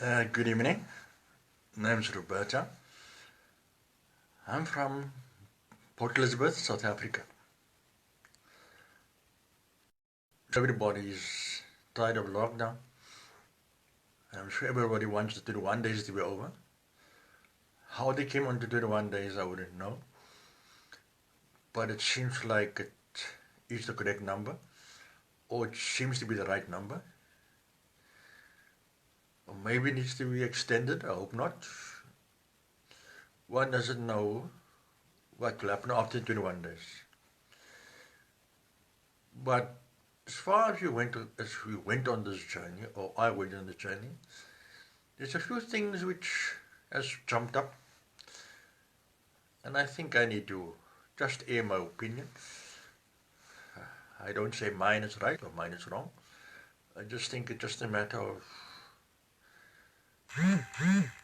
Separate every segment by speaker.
Speaker 1: Good evening. My name is Roberto. I'm from Port Elizabeth, South Africa. Everybody is tired of lockdown. I'm sure everybody wants the 21 days to be over. How they came on to 21 days, I wouldn't know. But it seems like it is the correct number, or it seems to be the right number. Or maybe it needs to be extended, I hope not. One doesn't know what will happen after 21 days. But as far as we went on this journey, or I went on the journey, there's a few things which has jumped up, and I think I need to just air my opinion. I don't say mine is right or mine is wrong. I just think it's just a matter of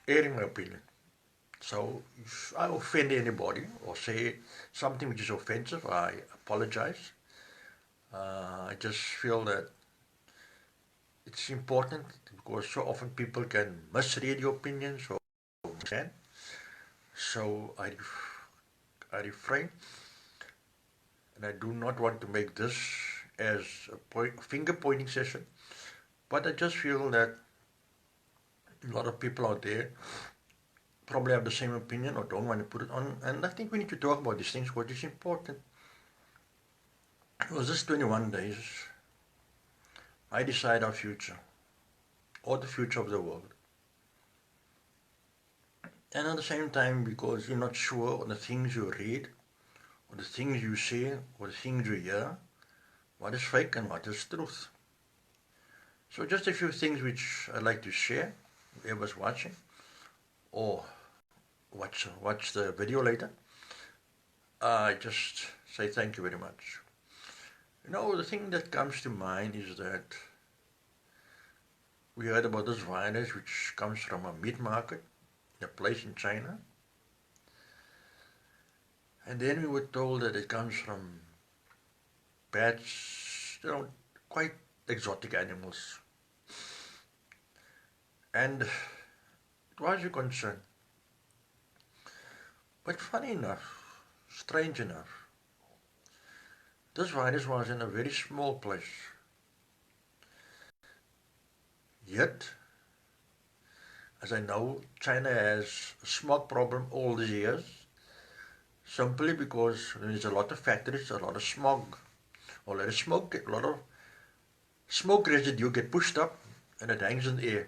Speaker 1: airing my opinion. So if I offend anybody or say something which is offensive, I apologize. I just feel that it's important because so often people can misread your opinions or understand. So I refrain, and I do not want to make this as a finger pointing session, but I just feel that a lot of people out there probably have the same opinion or don't want to put it on, and I think we need to talk about these things because it's important. Because this 21 days, I decide our future or the future of the world. And at the same time, because you're not sure on the things you read, or the things you see, or the things you hear, what is fake and what is truth. So just a few things which I'd like to share, whoever's watching, or watch the video later. I just say thank you very much. You know, the thing that comes to mind is that we heard about this virus which comes from a meat market, a place in China. And then we were told that it comes from bats, quite exotic animals. And it was a concern. But funny enough, strange enough, this virus was in a very small place. Yet, as I know, China has a smog problem all these years, simply because there's a lot of factories, a lot of smog, a lot of smoke, a lot of smoke residue get pushed up and it hangs in the air.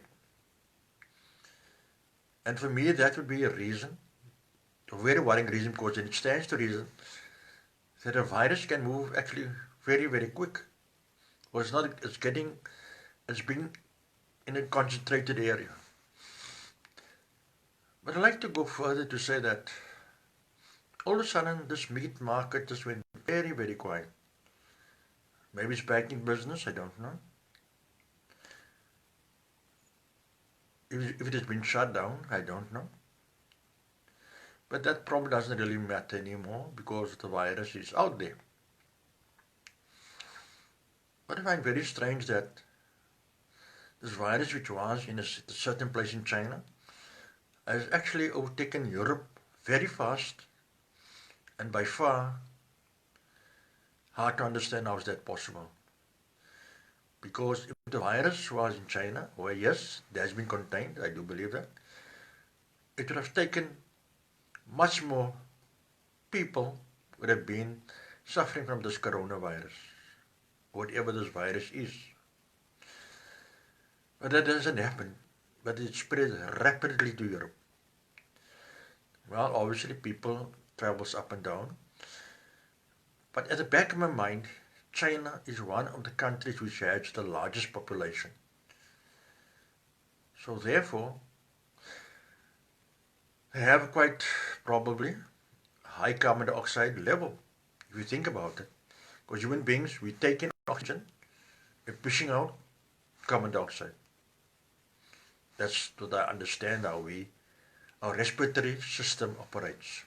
Speaker 1: And for me, that would be a reason, a very worrying reason, because it stands to reason that a virus can move actually very, very quick. Or it's being in a concentrated area. But I'd like to go further to say that all of a sudden this meat market just went very, very quiet. Maybe it's back in business, I don't know. If it has been shut down, I don't know. But that probably doesn't really matter anymore because the virus is out there. But I find very strange that this virus, which was in a certain place in China, has actually overtaken Europe very fast, and by far hard to understand how is that possible. Because if the virus was in China, where yes, it has been contained, I do believe that, it would have taken much more people would have been suffering from this coronavirus, whatever this virus is. But that doesn't happen, but it spread rapidly to Europe. Well, obviously people travels up and down, but at the back of my mind, China is one of the countries which has the largest population. So therefore, they have quite probably high carbon dioxide level, if you think about it. Because human beings, we take in oxygen, we're pushing out carbon dioxide. That's what I understand how our respiratory system operates.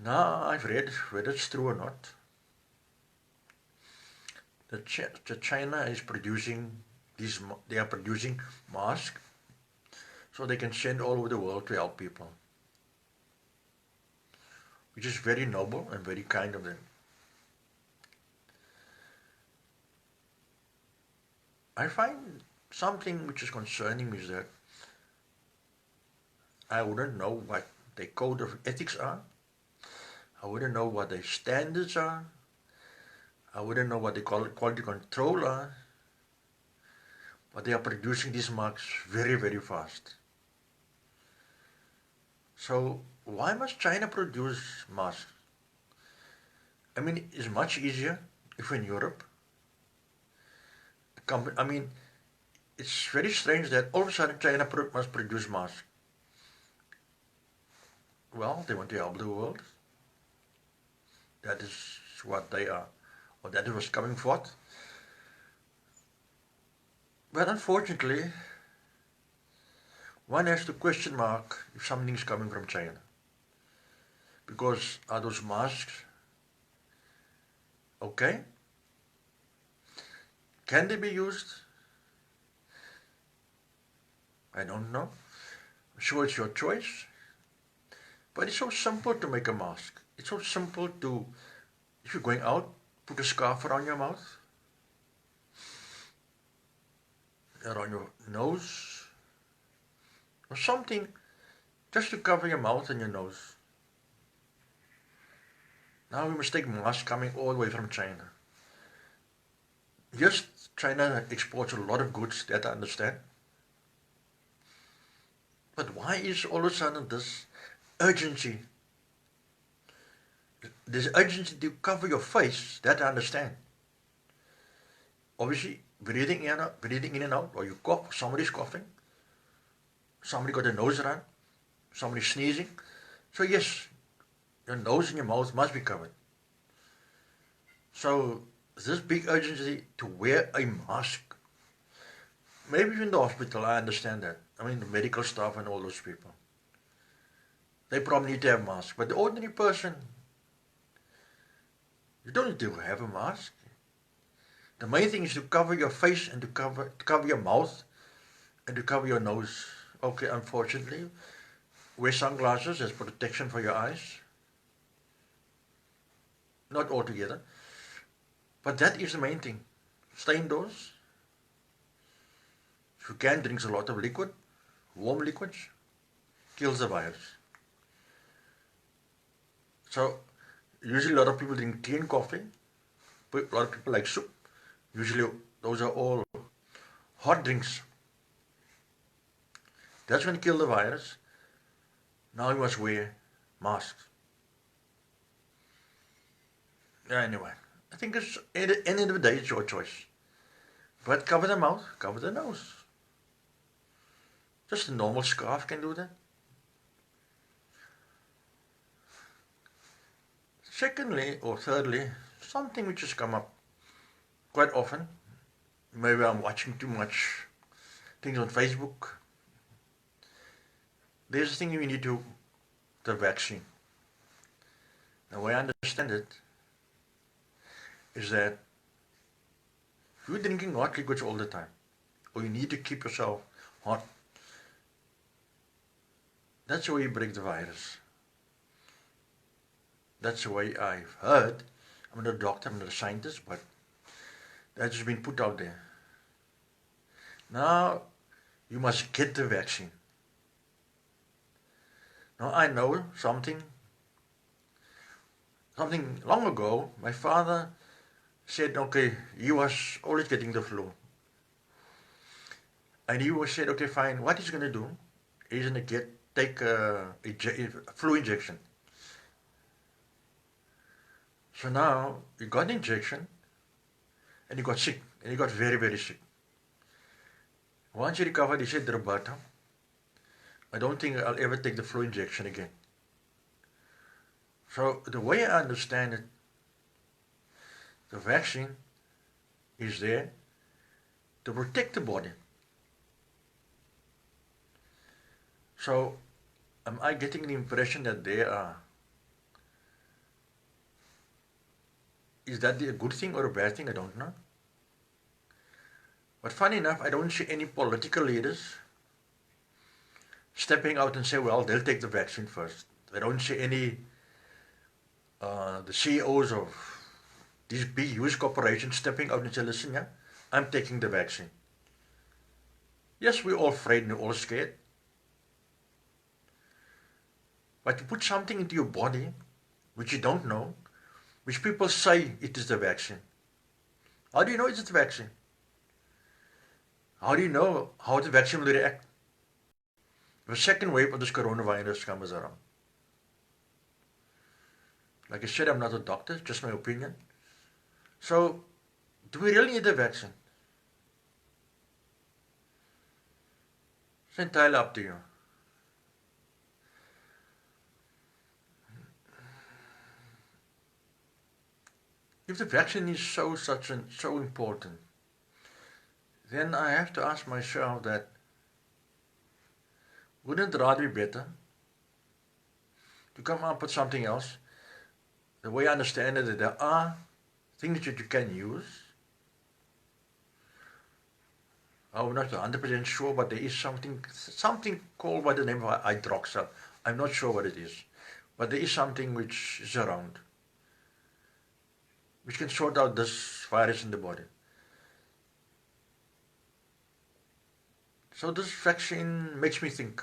Speaker 1: Now, I've read, whether it's true or not, that China is producing they are producing masks so they can send all over the world to help people, which is very noble and very kind of them. I find something which is concerning me is that I wouldn't know what their code of ethics are. I wouldn't know what their standards are. I wouldn't know what they call quality control are. But they are producing these masks very, very fast. So why must China produce masks? I mean, it's much easier if in Europe. I mean, it's very strange that all of a sudden China must produce masks. Well, they want to help the world. That is what they are, or that was coming forth. But unfortunately, one has to question mark if something is coming from China. Because are those masks okay? Can they be used? I don't know. I'm sure it's your choice. But it's so simple to make a mask. It's so simple to, if you're going out, put a scarf around your mouth, around your nose, or something just to cover your mouth and your nose. Now we must take masks coming all the way from China. Yes, China exports a lot of goods, that I understand. But why is all of a sudden this urgency? This urgency to cover your face, that I understand. Obviously, breathing in and out, or you cough, somebody's coughing, somebody got a nose run, somebody sneezing. So yes, your nose and your mouth must be covered. So this big urgency to wear a mask, maybe in the hospital, I understand that. I mean, the medical staff and all those people, they probably need to have masks. But the ordinary person, you don't need to have a mask. The main thing is to cover your face and to cover your mouth and to cover your nose. Okay, unfortunately, wear sunglasses as protection for your eyes. Not altogether. But that is the main thing. Stay indoors. If you can, drink a lot of liquid, warm liquids, kills the virus. So, usually a lot of people drink tea and coffee. A lot of people like soup. Usually those are all hot drinks. That's going to kill the virus. Now you must wear masks. Anyway, I think it's, at the end of the day, it's your choice. But cover the mouth, cover the nose. Just a normal scarf can do that. Secondly, or thirdly, something which has come up quite often. Maybe I'm watching too much things on Facebook. There's a thing you need to, the vaccine. The way I understand it is that if you're drinking hot liquids all the time, or you need to keep yourself hot, that's the way you break the virus. That's the way I've heard. I'm not a doctor, I'm not a scientist, but that's been put out there. Now, you must get the vaccine. Now, I know something long ago, my father said, okay, he was always getting the flu. And he was said, okay, fine, what he's going to do, he's going to take a flu injection. So now, he got an injection, and he got sick, and he got very, very sick. Once he recovered, he said, Roberto, I don't think I'll ever take the flu injection again. So the way I understand it, the vaccine is there to protect the body. So am I getting the impression that there are, is that a good thing or a bad thing? I don't know. But funny enough, I don't see any political leaders stepping out and say, well, they'll take the vaccine first. I don't see any, the CEOs of these big, huge corporations stepping out and say, listen, yeah, I'm taking the vaccine. Yes, we're all afraid and we're all scared. But you put something into your body which you don't know, which people say it is the vaccine. How do you know it's the vaccine? How do you know how the vaccine will react? The second wave of this coronavirus comes around. Like I said, I'm not a doctor, just my opinion. So, do we really need a vaccine? It's entirely up to you. If the vaccine is so important, then I have to ask myself that wouldn't it rather be better to come up with something else? The way I understand it, that there are things that you can use. I'm not 100% sure, but there is something called by the name of hydroxyl. I'm not sure what it is, but there is something which is around, which can sort out this virus in the body. So this vaccine makes me think.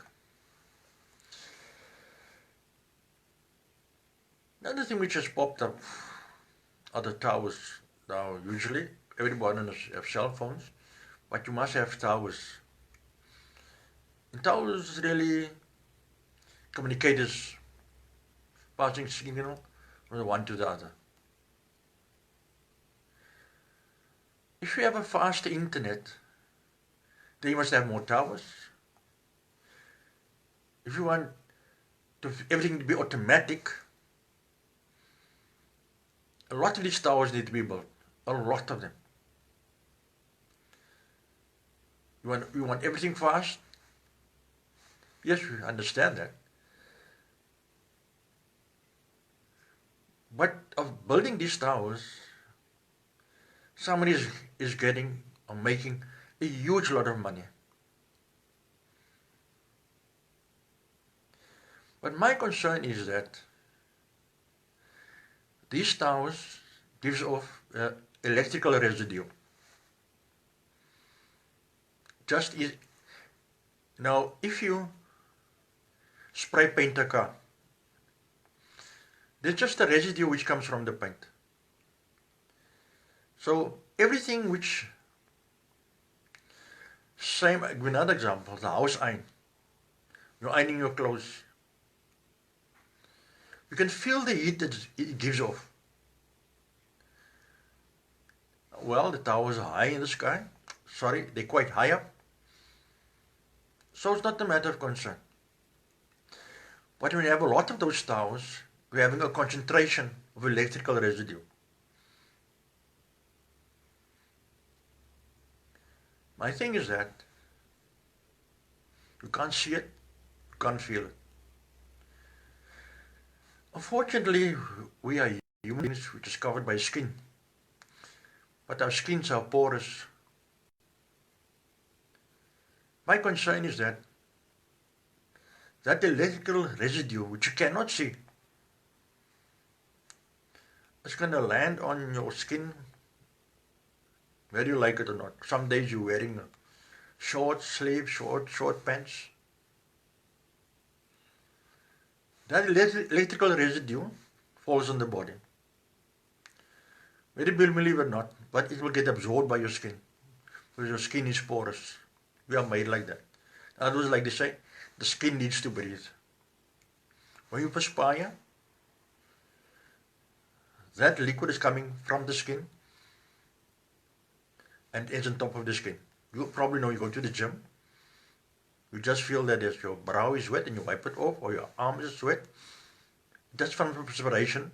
Speaker 1: Another thing which has popped up are the towers. Now, usually, everybody has cell phones, but you must have towers. And towers really communicators passing signal from the one to the other. If you have a faster internet, then you must have more towers. If you want everything to be automatic, a lot of these towers need to be built. A lot of them. You want everything fast? Yes, we understand that. But of building these towers, somebody is getting or making a huge lot of money. But my concern is that these towers gives off electrical residue. Now, if you spray paint a car, there's just a residue which comes from the paint. So everything which, same, another example, the house iron. You're ironing your clothes. You can feel the heat that it gives off. Well, the towers are high in the sky. Sorry, they're quite high up. So it's not a matter of concern. But when you have a lot of those towers, we're having a concentration of electrical residue. My thing is that you can't see it, you can't feel it. Unfortunately, we are human beings which is covered by skin. But our skins are porous. My concern is that electrical residue, which you cannot see, is going to land on your skin, whether you like it or not. Some days you're wearing short sleeves, short pants. That electrical residue falls on the body. Whether you believe it or not, but it will get absorbed by your skin, because your skin is porous. We are made like that. In other words, like they say, the skin needs to breathe. When you perspire, that liquid is coming from the skin and ends on top of the skin. You probably know, you go to the gym, you just feel that if your brow is wet and you wipe it off, or your arm is wet. That's from perspiration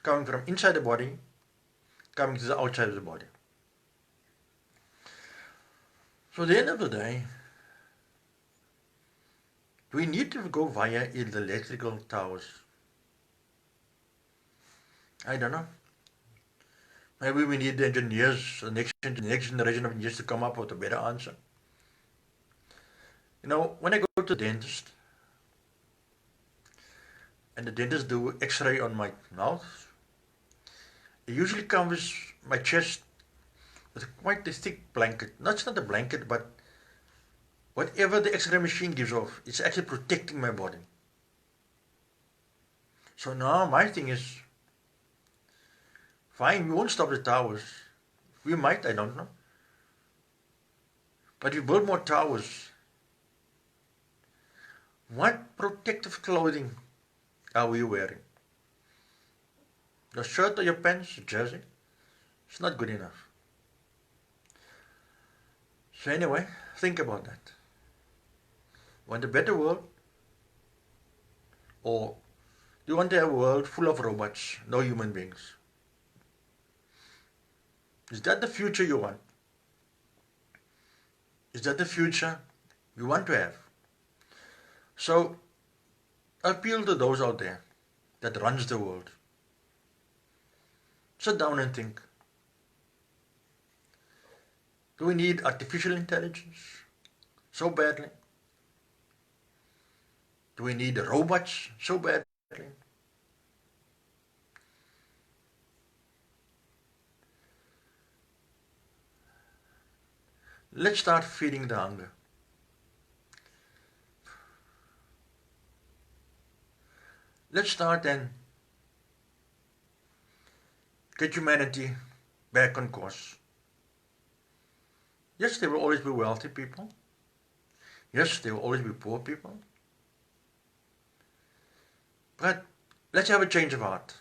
Speaker 1: coming from inside the body, coming to the outside of the body. So at the end of the day, we need to go via the electrical towers. I don't know. Maybe we need the engineers, the next generation of engineers to come up with a better answer. You know, when I go to the dentist and the dentist do X-ray on my mouth, it usually covers my chest with quite a thick blanket. No, it's not a blanket, but whatever the X-ray machine gives off, it's actually protecting my body. So now my thing is, fine, we won't stop the towers. We might, I don't know. But we build more towers. What protective clothing are we wearing? Your shirt or your pants, your jersey? It's not good enough. So anyway, think about that. Want a better world? Or do you want a world full of robots, no human beings? Is that the future you want? Is that the future you want to have? So, appeal to those out there that runs the world. Sit down and think. Do we need artificial intelligence so badly? Do we need robots so badly? Let's start feeding the hunger. Let's start and get humanity back on course. Yes, there will always be wealthy people. Yes, there will always be poor people. But let's have a change of heart.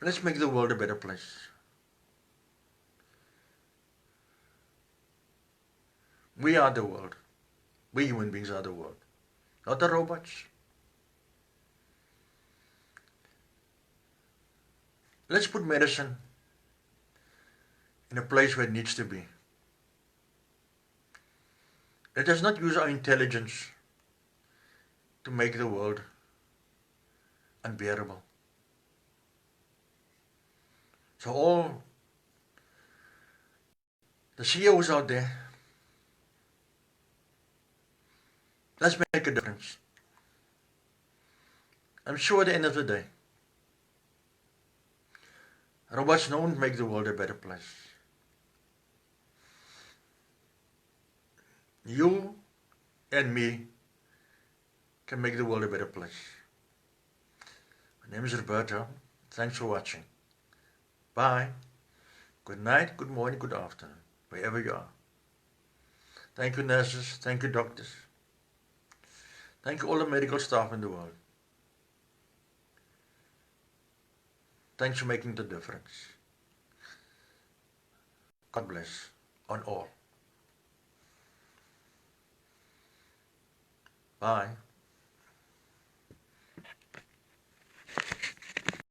Speaker 1: Let's make the world a better place. We are the world. We human beings are the world, not the robots. Let's put medicine in a place where it needs to be. Let us not use our intelligence to make the world unbearable. So all the CEOs out there, let's make a difference. I'm sure at the end of the day, robots don't make the world a better place. You and me can make the world a better place. My name is Roberto. Thanks for watching. Bye. Good night, good morning, good afternoon, wherever you are. Thank you, nurses. Thank you, doctors. Thank you, all the medical staff in the world. Thanks for making the difference. God bless on all. Bye.